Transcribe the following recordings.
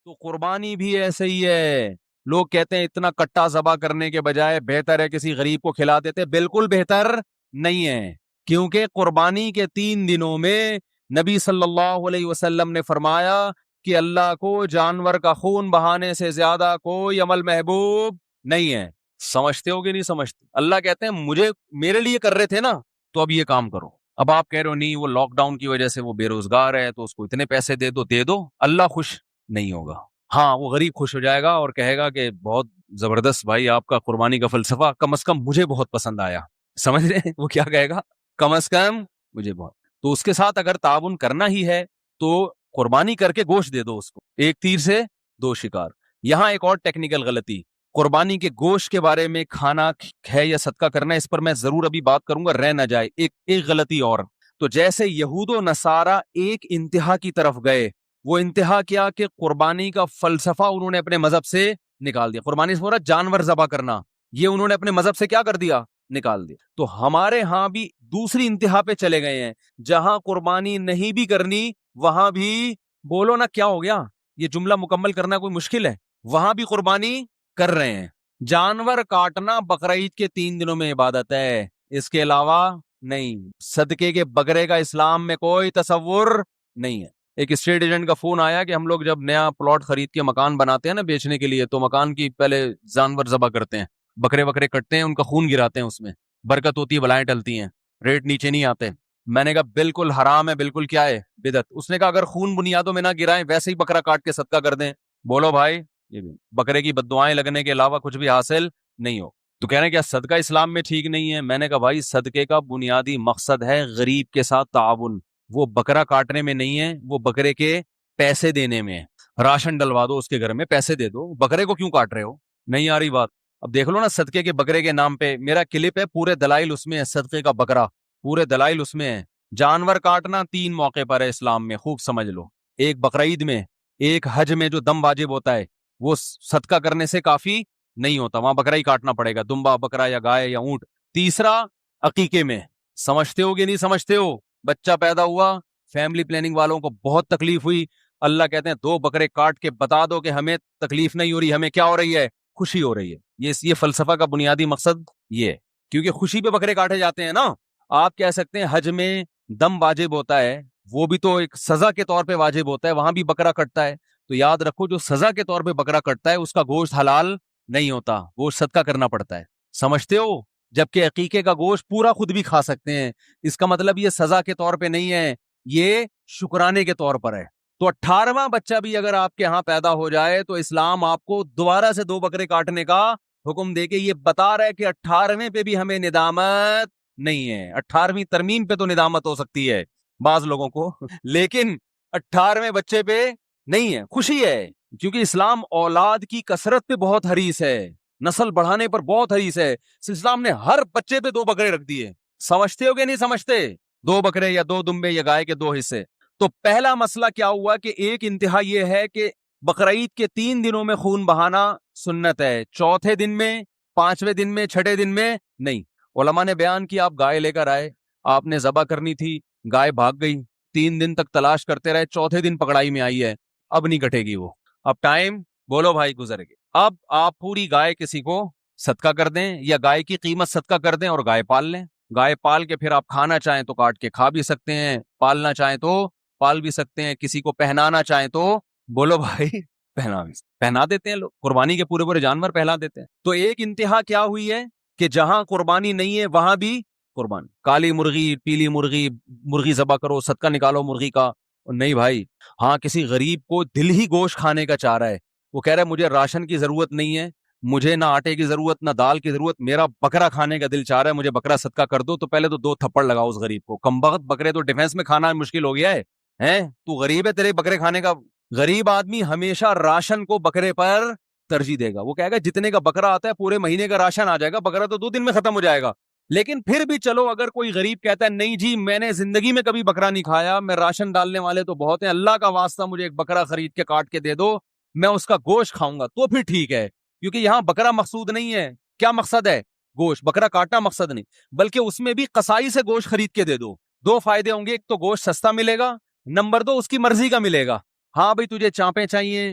تو قربانی بھی ایسے ہی ہے. لوگ کہتے ہیں اتنا کٹا ذبح کرنے کے بجائے بہتر ہے کسی غریب کو کھلا دیتے. بالکل بہتر نہیں ہے, کیونکہ قربانی کے 3 دنوں میں نبی صلی اللہ علیہ وسلم نے فرمایا کہ اللہ کو جانور کا خون بہانے سے زیادہ کوئی عمل محبوب نہیں ہے. سمجھتے ہو کہ نہیں سمجھتے؟ اللہ کہتے ہیں مجھے میرے لیے کر رہے تھے نا, تو اب یہ کام کرو. اب آپ کہہ رہے ہو نہیں وہ لاک ڈاؤن کی وجہ سے وہ بے روزگار ہے تو اس کو اتنے پیسے دے دو. دے دو, اللہ خوش نہیں ہوگا. ہاں وہ غریب خوش ہو جائے گا اور کہے گا کہ بہت زبردست بھائی آپ کا قربانی کا فلسفہ کم از کم مجھے بہت پسند آیا. سمجھ رہے ہیں وہ کیا کہے گا؟ کم از کم مجھے بہت. تو اس کے ساتھ اگر تعاون کرنا ہی ہے تو قربانی کر کے گوشت دے دو اس کو. ایک تیر سے 2 شکار. یہاں ایک اور ٹیکنیکل غلطی, قربانی کے گوشت کے بارے میں کھانا ہے یا صدقہ کرنا, اس پر میں ضرور ابھی بات کروں گا, رہ نہ جائے. ایک غلطی اور, تو جیسے یہود و نصارہ ایک انتہا کی طرف گئے, وہ انتہا کیا کہ قربانی کا فلسفہ انہوں نے اپنے مذہب سے نکال دیا. قربانی سے مراد جانور ذبح کرنا, یہ انہوں نے اپنے مذہب سے کیا کر دیا؟ نکال دیا. تو ہمارے ہاں بھی دوسری انتہا پہ چلے گئے ہیں, جہاں قربانی نہیں بھی کرنی وہاں بھی, بولو نا کیا ہو گیا, یہ جملہ مکمل کرنا کوئی مشکل ہے, وہاں بھی قربانی کر رہے ہیں. جانور کاٹنا بقرعید کے 3 دنوں میں عبادت ہے, اس کے علاوہ نہیں. صدقے کے بکرے کا اسلام میں کوئی تصور نہیں ہے. ایک اسٹیٹ ایجنٹ کا فون آیا کہ ہم لوگ جب نیا پلاٹ خرید کے مکان بناتے ہیں نا بیچنے کے لیے, تو مکان کی پہلے جانور ذبح کرتے ہیں, بکرے کٹتے ہیں, ان کا خون گراتے ہیں, اس میں برکت ہوتی ہے, بلائیں ٹلتی ہیں, ریٹ نیچے نہیں آتے. میں نے کہا بالکل حرام ہے, بالکل کیا ہے بدعت. اس نے کہا اگر خون بنیادوں میں نہ گرائیں ویسے ہی بکرا کاٹ کے صدقہ کر دیں. بولو بھائی, یہ بھی بکرے کی بددعائیں لگنے کے علاوہ کچھ بھی حاصل نہیں ہو. تو کہہ رہے ہیں کیا صدقہ اسلام میں ٹھیک نہیں ہے؟ میں نے کہا بھائی صدقے کا بنیادی مقصد ہے غریب کے ساتھ تعاون, وہ بکرا کاٹنے میں نہیں ہے, وہ بکرے کے پیسے دینے میں ہے. راشن ڈلوا دو اس کے گھر میں, پیسے دے دو, بکرے کو کیوں کاٹ رہے ہو؟ نہیں آ رہی بات؟ اب دیکھ لو نا صدقے کے بکرے کے نام پہ میرا کلپ ہے, پورے دلائل اس میں ہے, صدقے کا بکرا پورے دلائل اس میں ہے. جانور کاٹنا 3 موقع پر ہے اسلام میں, خوب سمجھ لو. ایک بقرعید میں, ایک حج میں جو دم واجب ہوتا ہے, وہ صدقہ کرنے سے کافی نہیں ہوتا, وہاں بکرا ہی کاٹنا پڑے گا, دمبا بکرا یا گائے یا اونٹ. تیسرا عقیقے میں, سمجھتے ہو کہ نہیں سمجھتے ہو؟ بچہ پیدا ہوا, فیملی پلاننگ والوں کو بہت تکلیف ہوئی, اللہ کہتے ہیں 2 بکرے کاٹ کے بتا دو کہ ہمیں تکلیف نہیں ہو رہی, ہمیں کیا ہو رہی ہے؟ خوشی ہو رہی ہے. یہ فلسفہ کا بنیادی مقصد یہ ہے, کیونکہ خوشی پہ بکرے کاٹے جاتے ہیں نا. آپ کہہ سکتے ہیں حج میں دم واجب ہوتا ہے, وہ بھی تو ایک سزا کے طور پہ واجب ہوتا ہے, وہاں بھی بکرا کٹتا ہے. تو یاد رکھو جو سزا کے طور پہ بکرا کٹتا ہے اس کا گوشت حلال نہیں ہوتا, گوشت صدقہ کرنا پڑتا ہے. سمجھتے ہو؟ جبکہ عقیقے کا گوشت پورا خود بھی کھا سکتے ہیں. اس کا مطلب یہ سزا کے طور پہ نہیں ہے, یہ شکرانے کے طور پر ہے. تو 18واں بچہ بھی اگر آپ کے ہاں پیدا ہو جائے تو اسلام آپ کو دوبارہ سے 2 بکرے کاٹنے کا حکم دے کے یہ بتا رہا ہے کہ 18ویں پہ بھی ہمیں ندامت نہیں ہے. 18ویں ترمیم پہ تو ندامت ہو سکتی ہے بعض لوگوں کو, لیکن 18ویں بچے پہ نہیں ہے, خوشی ہے. کیونکہ اسلام اولاد کی کثرت پہ بہت حریص ہے, نسل بڑھانے پر بہت حریص ہے. اسلام نے ہر بچے پہ 2 بکرے رکھ دیے. سمجھتے ہو کہ نہیں سمجھتے؟ 2 بکرے یا 2 دمبے یا گائے کے 2 حصے. تو پہلا مسئلہ کیا ہوا کہ ایک انتہا یہ ہے کہ بقرعید کے 3 دنوں میں خون بہانا سنت ہے, چوتھے دن میں, 5ویں دن میں, 6ٹھے دن میں نہیں. علماء نے بیان کیا آپ گائے لے کر آئے, آپ نے ذبح کرنی تھی, گائے بھاگ گئی, 3 دن تک تلاش کرتے رہے, چوتھے دن پکڑائی میں آئی ہے, اب نہیں کٹے گی وہ, اب ٹائم بولو بھائی گزر گئے. اب آپ پوری گائے کسی کو صدقہ کر دیں یا گائے کی قیمت صدقہ کر دیں اور گائے پال لیں. گائے پال کے پھر آپ کھانا چاہیں تو کاٹ کے کھا بھی سکتے ہیں, پالنا چاہیں تو پال بھی سکتے ہیں, کسی کو پہنانا چاہیں تو بولو بھائی پہنا دیتے ہیں لوگ, قربانی کے پورے جانور پہنا دیتے ہیں. تو ایک انتہا کیا ہوئی ہے کہ جہاں قربانی نہیں ہے وہاں بھی قربانی. کالی مرغی, پیلی مرغی, مرغی ذبح کرو, صدقہ نکالو مرغی کا. نہیں بھائی, ہاں کسی غریب کو دل ہی گوشت کھانے کا چاہ رہا ہے, وہ کہہ رہا ہے مجھے راشن کی ضرورت نہیں ہے, مجھے نہ آٹے کی ضرورت نہ دال کی ضرورت, میرا بکرا کھانے کا دل چاہ رہا ہے, مجھے بکرا صدقہ کر دو. تو پہلے تو 2 تھپڑ لگاؤ اس غریب کو, کمبخت بکرے تو ڈیفینس میں کھانا مشکل ہو گیا ہے, تو غریب ہے تیرے بکرے کھانے کا. غریب آدمی ہمیشہ راشن کو بکرے پر ترجیح دے گا, وہ کہے گا جتنے کا بکرا آتا ہے پورے مہینے کا راشن آ جائے گا, بکرا تو 2 دن میں ختم ہو جائے گا. لیکن پھر بھی چلو اگر کوئی غریب کہتا ہے نہیں جی میں نے زندگی میں کبھی بکرا نہیں کھایا, میں راشن ڈالنے والے تو بہت ہیں, اللہ کا واسطہ مجھے ایک بکرا خرید کے کاٹ کے دے دو, میں اس کا گوشت کھاؤں گا, تو پھر ٹھیک ہے. کیونکہ یہاں بکرا مقصود نہیں ہے, کیا مقصد ہے؟ گوشت. بکرا کاٹنا مقصد نہیں, بلکہ اس میں بھی قصائی سے گوشت خرید کے دے دو. 2 فائدے ہوں گے, ایک تو گوشت سستا ملے گا, نمبر 2 اس کی مرضی کا ملے گا. ہاں بھائی تجھے چانپیں چاہیے,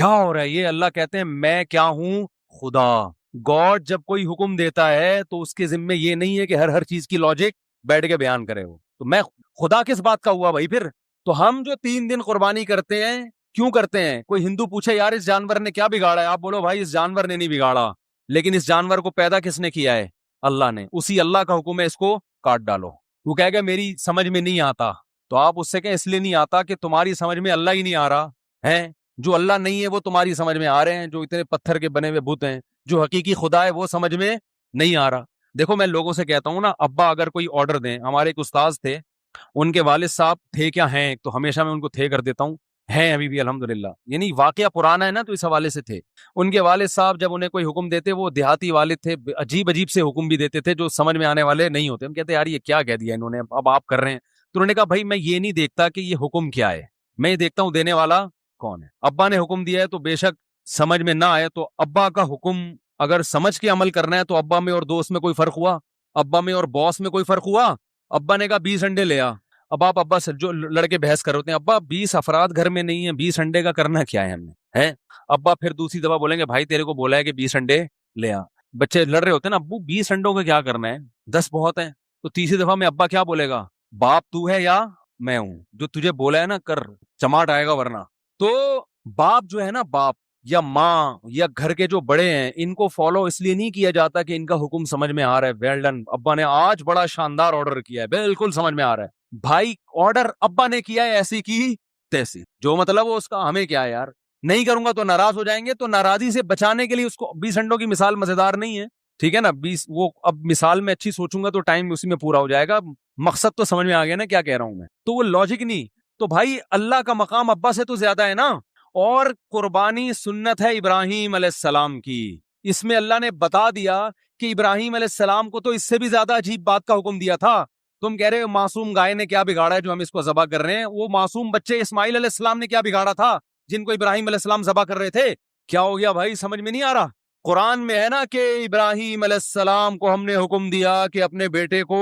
کیا ہو رہا ہے یہ؟ اللہ کہتے ہیں میں کیا ہوں؟ خدا. گاڈ جب کوئی حکم دیتا ہے تو اس کے ذمے یہ نہیں ہے کہ ہر چیز کی لاجک بیٹھ کے بیان کرے ہو. تو میں خدا کس بات کا ہوا بھائی پھر؟ تو ہم جو 3 دن قربانی کرتے ہیں کیوں کرتے ہیں؟ کوئی ہندو پوچھے یار اس جانور نے کیا بگاڑا ہے، آپ بولو بھائی اس جانور نے نہیں بگاڑا، لیکن اس جانور کو پیدا کس نے کیا ہے؟ اللہ نے. اسی اللہ کا حکم ہے اس کو کاٹ ڈالو. وہ کہے گا میری سمجھ میں نہیں آتا، تو آپ اس سے کہیں اس لیے نہیں آتا کہ تمہاری سمجھ میں اللہ ہی نہیں آ رہا ہے. جو اللہ نہیں ہے وہ تمہاری سمجھ میں آ رہے ہیں، جو اتنے پتھر کے بنے ہوئے بت ہیں، جو حقیقی خدا ہے وہ سمجھ میں نہیں آ رہا. دیکھو میں لوگوں سے کہتا ہوں نا، ابا اگر کوئی آرڈر دیں، ہمارے ایک استاذ تھے، ان کے والد صاحب تھے کیا ہیں، تو ہمیشہ میں ان کو تھے کر دیتا ہوں، ہیں ابھی بھی الحمدللہ، یعنی واقعہ پرانا ہے نا تو اس حوالے سے تھے. ان کے والد صاحب جب انہیں کوئی حکم دیتے، وہ دیہاتی والد تھے، عجیب سے حکم بھی دیتے تھے جو سمجھ میں آنے والے نہیں ہوتے. ہم کہتے یار یہ کیا کہہ دیا انہوں نے، اب آپ کر رہے ہیں. تو انہوں نے کہا بھائی میں یہ نہیں دیکھتا کہ یہ حکم کیا ہے، میں یہ دیکھتا ہوں دینے والا کون ہے. ابا نے حکم دیا ہے تو بے شک سمجھ میں نہ آئے، تو ابا کا حکم اگر سمجھ کے عمل کرنا ہے تو ابا میں اور دوست میں کوئی فرق ہوا؟ ابا میں اور باس میں کوئی فرق ہوا؟ ابا نے کہا 20 انڈے لے آ. اب آپ ابا سے جو لڑکے بحث کر ہوتے ہیں، ابا 20 افراد گھر میں نہیں ہیں، 20 انڈے کا کرنا کیا ہے ہم نے ہے؟ ابا پھر دوسری دفعہ بولیں گے بھائی تیرے کو بولا ہے کہ 20 انڈے لے آ. بچے لڑ رہے ہوتے ہیں نا، ابو 20 انڈوں کا کیا کرنا ہے، 10 بہت ہیں. تو تیسری دفعہ میں ابا کیا بولے گا؟ باپ تو ہے یا میں ہوں؟ جو تجھے بولا ہے نا کر، چماٹ آئے گا ورنہ. تو باپ جو ہے نا، باپ یا ماں یا گھر کے جو بڑے ہیں، ان کو فالو اس لیے نہیں کیا جاتا کہ ان کا حکم سمجھ میں آ رہا ہے، ویل ڈن، ابا نے آج بڑا شاندار آرڈر کیا ہے، بالکل سمجھ میں آ رہا ہے. بھائی آرڈر ابا نے کیا ہے ایسی کی تیسی، جو مطلب وہ اس کا ہمیں کیا ہے یار، نہیں کروں گا تو ناراض ہو جائیں گے. تو ناراضی سے بچانے کے لیے اس کو 20 انڈوں کی مثال مزیدار نہیں ہے، ٹھیک ہے نا. 20 وہ اب مثال میں اچھی سوچوں گا تو ٹائم اسی میں پورا ہو جائے گا، مقصد تو سمجھ میں آ گیا نا کیا کہہ رہا ہوں میں. تو وہ لاجک نہیں. تو بھائی اللہ کا مقام ابا سے تو زیادہ ہے نا. اور قربانی سنت ہے ابراہیم علیہ السلام کی. اس میں اللہ نے بتا دیا کہ ابراہیم علیہ السلام کو تو اس سے بھی زیادہ عجیب بات کا حکم دیا تھا. تم کہہ رہے ہو معصوم گائے نے کیا بگاڑا ہے جو ہم اس کو ذبح کر رہے ہیں؟ وہ معصوم بچے اسماعیل علیہ السلام نے کیا بگاڑا تھا جن کو ابراہیم علیہ السلام ذبح کر رہے تھے؟ کیا ہو گیا بھائی، سمجھ میں نہیں آ رہا؟ قرآن میں ہے نا کہ ابراہیم علیہ السلام کو ہم نے حکم دیا کہ اپنے بیٹے کو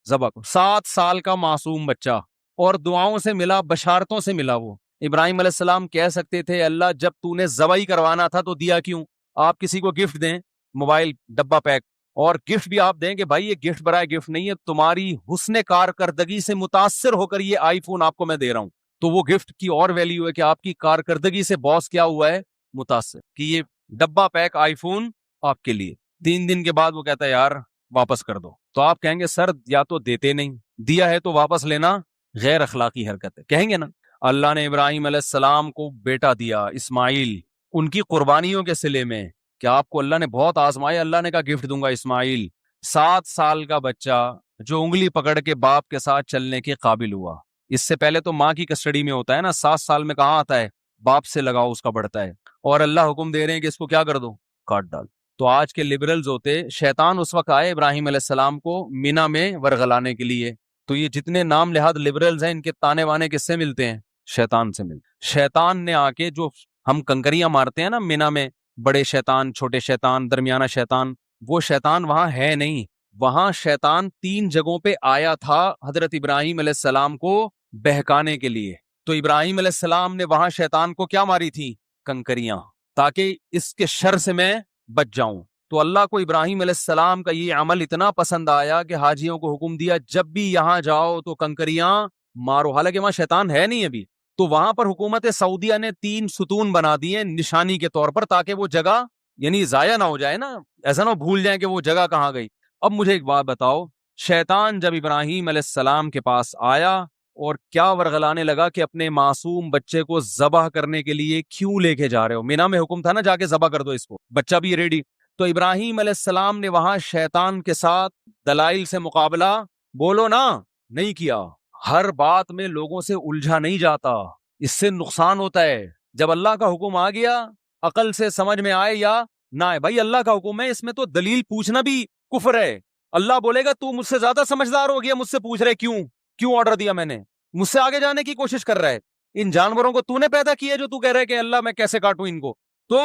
ذبح کرو. 7 سال کا معصوم بچہ، اور دعاؤں سے ملا، بشارتوں سے ملا. وہ ابراہیم علیہ السلام کہہ سکتے تھے اللہ جب تو نے ذبح ہی کروانا تھا تو دیا کیوں؟ آپ کسی کو گفٹ دیں، موبائل ڈبہ پیک، اور گفٹ بھی آپ دیں کہ بھائی یہ گفٹ برائے گفٹ نہیں ہے، تمہاری حسن کارکردگی سے متاثر ہو کر یہ آئی فون آپ کو میں دے رہا ہوں، تو وہ گفٹ کی اور ویلیو ہے کہ آپ کی کارکردگی سے باس کیا ہوا ہے؟ متاثر، کہ یہ ڈبہ پیک آئی فون آپ کے لیے. 3 دن کے بعد وہ کہتا ہے یار واپس کر دو. تو آپ کہیں گے سر یا تو دیتے نہیں، دیا ہے تو واپس لینا غیر اخلاقی حرکت ہے، کہیں گے نا. اللہ نے ابراہیم علیہ السلام کو بیٹا دیا اسماعیل، ان کی قربانیوں کے صلے میں کہ آپ کو اللہ نے بہت آزمایا. اللہ نے کہا گفٹ دوں گا اسماعیل. 7 سال کا بچہ جو انگلی پکڑ کے باپ کے ساتھ چلنے کے قابل ہوا. اس سے پہلے تو ماں کی کسٹڈی میں ہوتا ہے نا، 7 سال میں کہاں آتا ہے؟ باپ سے لگاؤ اس کا بڑھتا ہے. اور اللہ حکم دے رہے ہیں کہ اس کو کیا کر دو؟ کاٹ ڈال. تو آج کے لبرلز ہوتے، شیطان اس وقت آئے ابراہیم علیہ السلام کو مینا میں ورغلانے کے لیے. تو یہ جتنے نام لحاظ لبرلز ہیں، ان کے تانے وانے کس سے ملتے ہیں؟ شیطان سے ملتے. شیطان نے آ کے، جو ہم کنکریاں مارتے ہیں نا مینا میں، بڑے شیطان، چھوٹے شیطان، درمیانہ شیطان، وہ شیطان وہاں ہے نہیں. وہاں شیطان 3 جگہوں پہ آیا تھا حضرت ابراہیم علیہ السلام کو بہکانے کے لیے. تو ابراہیم علیہ السلام نے وہاں شیطان کو کیا ماری تھی؟ کنکریاں، تاکہ اس کے شر سے میں بچ جاؤں. تو اللہ کو ابراہیم علیہ السلام کا یہ عمل اتنا پسند آیا کہ حاجیوں کو حکم دیا جب بھی یہاں جاؤ تو کنکریاں مارو. حالانکہ وہاں شیطان ہے نہیں ابھی. تو وہاں پر حکومت سعودیہ نے 3 ستون بنا دیے نشانی کے طور پر، تاکہ وہ جگہ یعنی ضائع نہ ہو جائے نا، ایسا نہ بھول جائیں کہ وہ جگہ کہاں گئی. اب مجھے ایک بات بتاؤ، شیطان جب ابراہیم علیہ السلام کے پاس آیا اور کیا ورغلانے لگا کہ اپنے معصوم بچے کو ذبح کرنے کے لیے کیوں لے کے جا رہے ہو؟ مینا میں حکم تھا نا جا کے ذبح کر دو اس کو، بچہ بھی ریڈی. تو ابراہیم علیہ السلام نے وہاں شیطان کے ساتھ دلائل سے مقابلہ بولو نا نہیں کیا. ہر بات میں لوگوں سے الجھا نہیں جاتا، اس سے نقصان ہوتا ہے. جب اللہ کا حکم آ گیا، عقل سے سمجھ میں آئے یا نہ آئے، بھائی اللہ کا حکم ہے، اس میں تو دلیل پوچھنا بھی کفر ہے. اللہ بولے گا تو مجھ سے زیادہ سمجھدار ہو گیا، مجھ سے پوچھ رہے کیوں آرڈر دیا میں نے، مجھ سے آگے جانے کی کوشش کر رہا ہے. ان جانوروں کو تو نے پیدا کیا جو تو کہہ رہے کہ اللہ میں کیسے کاٹوں ان کو. تو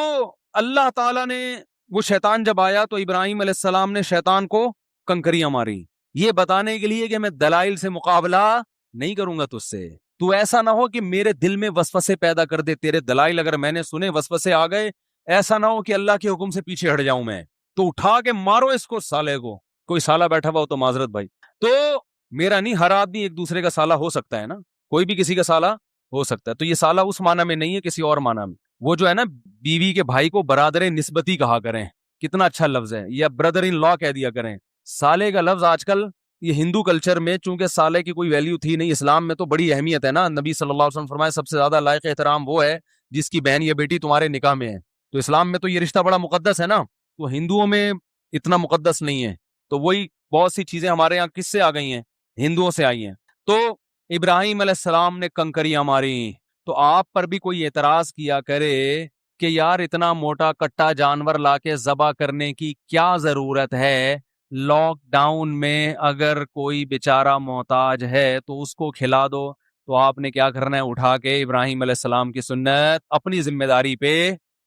اللہ تعالیٰ نے، وہ شیطان جب آیا تو ابراہیم علیہ السلام نے شیطان کو کنکریاں ماری، یہ بتانے کے لیے کہ میں دلائل سے مقابلہ نہیں کروں گا تجھ سے. تو ایسا نہ ہو کہ میرے دل میں وسوسے پیدا کر دے، تیرے دلائل اگر میں نے سنے وسوسے آ گئے، ایسا نہ ہو کہ اللہ کے حکم سے پیچھے ہٹ جاؤں میں، تو اٹھا کے مارو اس کو سالے کو. کوئی سالہ بیٹھا ہوا ہو تو معذرت بھائی. تو میرا نہیں، ہر آدمی ایک دوسرے کا سالہ ہو سکتا ہے نا، کوئی بھی کسی کا سالہ ہو سکتا ہے. تو یہ سالہ اس معنی میں نہیں ہے، کسی اور معنی میں. وہ جو ہے نا بیوی کے بھائی کو برادر نسبتی کہا کریں، کتنا اچھا لفظ ہے، یا بردر ان لا کہہ دیا کریں. سالے کا لفظ آج کل یہ ہندو کلچر میں چونکہ سالے کی کوئی ویلیو تھی نہیں، اسلام میں تو بڑی اہمیت ہے نا. نبی صلی اللہ علیہ وسلم فرمائے سب سے زیادہ لائق احترام وہ ہے جس کی بہن یا بیٹی تمہارے نکاح میں ہے. تو اسلام میں تو یہ رشتہ بڑا مقدس ہے نا، تو ہندوؤں میں اتنا مقدس نہیں ہے. تو وہی بہت سی چیزیں ہمارے یہاں کس سے آ گئی ہیں؟ ہندوؤں سے آئی ہیں. تو ابراہیم علیہ السلام نے کنکریاں ماری، تو آپ پر بھی کوئی اعتراض کیا کرے کہ یار اتنا موٹا کٹا جانور لا کے ذبح کرنے کی کیا ضرورت ہے؟ لاک ڈاؤن میں اگر کوئی بیچارہ محتاج ہے تو اس کو کھلا دو. تو آپ نے کیا کرنا ہے؟ اٹھا کے ابراہیم علیہ السلام کی سنت اپنی ذمہ داری پہ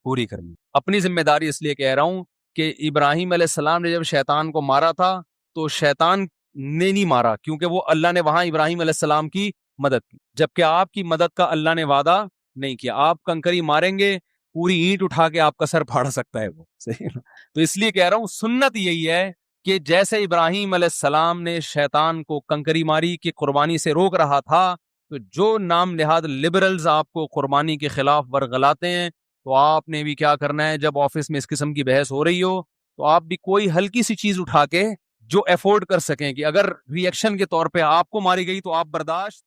پوری کرنی. اپنی ذمہ داری اس لیے کہہ رہا ہوں کہ ابراہیم علیہ السلام نے جب شیطان کو مارا تھا تو شیطان نے نہیں مارا، کیونکہ وہ اللہ نے وہاں ابراہیم علیہ السلام کی مدد کی، جبکہ آپ کی مدد کا اللہ نے وعدہ نہیں کیا. آپ کنکری ماریں گے، پوری اینٹ اٹھا کے آپ کا سر پھاڑ سکتا ہے وہ. صحیح. تو اس لیے کہہ رہا ہوں سنت یہی ہے کہ جیسے ابراہیم علیہ السلام نے شیطان کو کنکری ماری کہ قربانی سے روک رہا تھا، تو جو نام نہاد لبرلز آپ کو قربانی کے خلاف ورغلاتے ہیں، تو آپ نے بھی کیا کرنا ہے؟ جب آفس میں اس قسم کی بحث ہو رہی ہو تو آپ بھی کوئی ہلکی سی چیز اٹھا کے جو افورڈ کر سکیں، کہ اگر ری ایکشن کے طور پہ آپ کو ماری گئی تو آپ برداشت